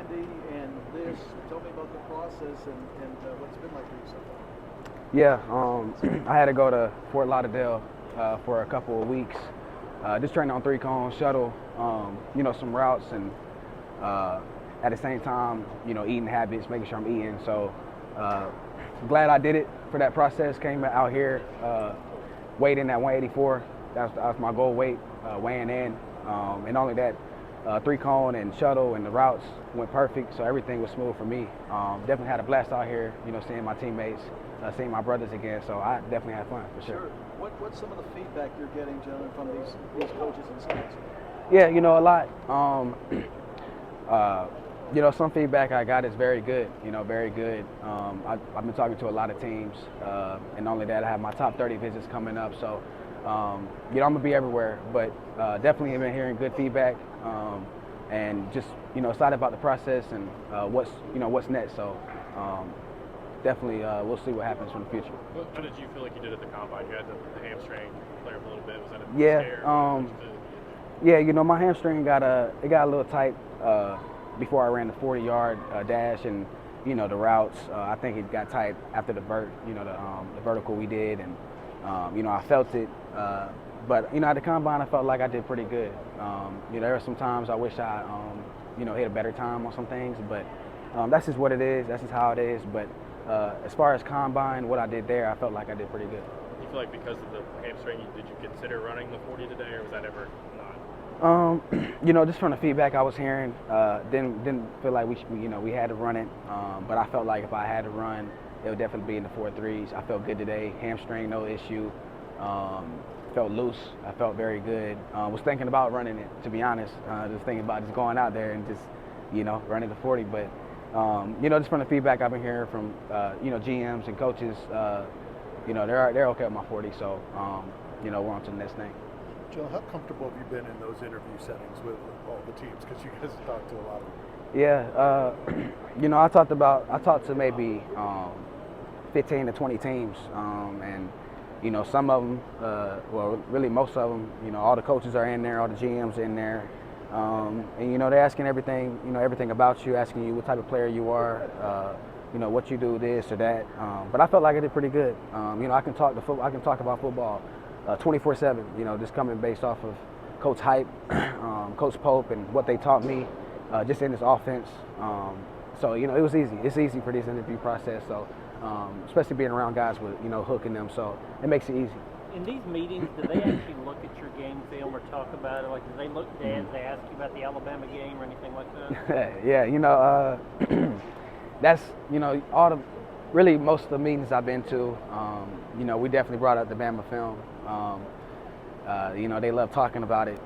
Vandy and this. Tell me about the process and what it's been like for you so far. Yeah, I had to go to Fort Lauderdale for a couple of weeks, just training on three cone shuttle, some routes, and at the same time, eating habits, making sure I'm eating. So glad I did it for that process. Came out here, weighed in at 184. That was my goal weight, weighing in, and only that. Three cone and shuttle and the routes went perfect, so everything was smooth for me. Definitely had a blast out here, seeing my teammates, seeing my brothers again. So I definitely had fun for sure. What's some of the feedback you're getting, Jalin, from these coaches and scouts? Yeah, a lot. Some feedback I got is very good. Very good. I've been talking to a lot of teams, and not only that, I have my top 30 visits coming up. So, I'm gonna be everywhere, but definitely have been hearing good feedback, and just excited about the process and what's next. So, definitely we'll see what happens from the future. How did you feel like you did at the combine? You had the hamstring flare up a little bit. Was that a Yeah. scare? Yeah, my hamstring got a little tight before I ran the 40-yard dash, and the routes. I think it got tight after the the vertical we did, and I felt it. But at the combine, I felt like I did pretty good. There were some times I wish I hit a better time on some things, but that's just what it is. That's just how it is. But as far as combine, what I did there, I felt like I did pretty good. You feel like because of the hamstring, did you consider running the 40 today, or was that ever not? Just from the feedback I was hearing, didn't feel like we had to run it. But I felt like if I had to run, it would definitely be in the 4.3s. I felt good today. Hamstring, no issue. Felt loose. I felt very good. Was thinking about running it, to be honest. Just thinking about just going out there and just, running the 40. But, just from the feedback I've been hearing from, GMs and coaches, they're okay with my 40. So, we're on to the next thing. Jill, how comfortable have you been in those interview settings with all the teams? Because you guys have talked to a lot of them. Yeah, I talked to maybe 15 to 20 teams, and some of them, well, really most of them, all the coaches are in there, all the GMs in there, and they're asking everything, everything about you, asking you what type of player you are, what you do, this or that. But I felt like I did pretty good. I can talk about football 24/7. Just coming based off of Coach Hype, Coach Pope, and what they taught me, just in this offense. So it was easy. It's easy for this interview process. So. Especially being around guys with, hooking them, so it makes it easy. In these meetings, do they actually look at your game film or talk about it? Like, do they look, they ask you about the Alabama game or anything like that? Yeah, that's, really most of the meetings I've been to, we definitely brought up the Bama film. They love talking about it.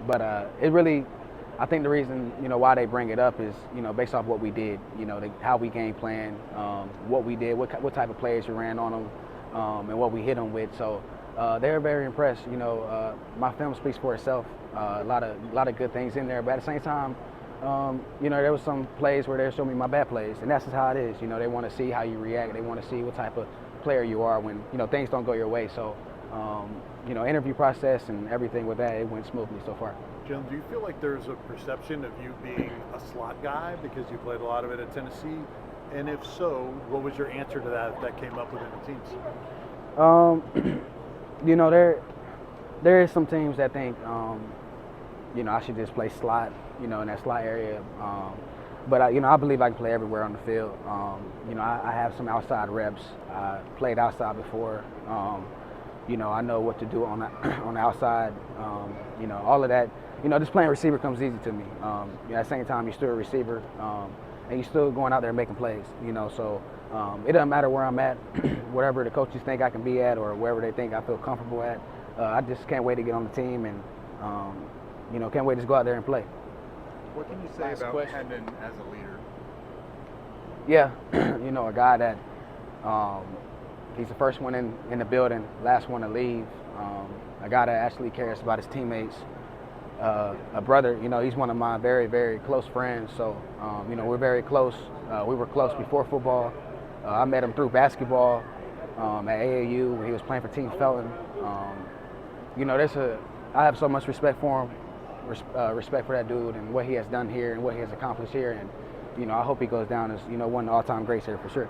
But it really, I think the reason, why they bring it up is, based off what we did, how we game plan, what we did, what type of players we ran on them, and what we hit them with. So they're very impressed. My film speaks for itself. A lot of good things in there, but at the same time, there was some plays where they showed me my bad plays, and that's just how it is. They want to see how you react. They want to see what type of player you are when things don't go your way. So interview process and everything with that, it went smoothly so far. Jim, do you feel like there's a perception of you being a slot guy because you played a lot of it at Tennessee? And if so, what was your answer to that if that came up within the teams? There is some teams that think, I should just play slot, in that slot area. But I believe I can play everywhere on the field. I have some outside reps. I played outside before. I know what to do on the outside. All of that. Just playing receiver comes easy to me. At the same time, you're still a receiver, and you're still going out there and making plays. So it doesn't matter where I'm at, wherever the coaches think I can be at, or wherever they think I feel comfortable at. I just can't wait to get on the team, and can't wait to just go out there and play. What can you say about Hendon as a leader? Yeah, a guy that he's the first one in the building, last one to leave. A guy that actually cares about his teammates. A brother, he's one of my very, very close friends. So, we're very close. We were close before football. I met him through basketball at AAU when he was playing for Team Felton. I have so much respect for him. respect for that dude and what he has done here and what he has accomplished here. And, I hope he goes down as, one of the all-time greats here for sure.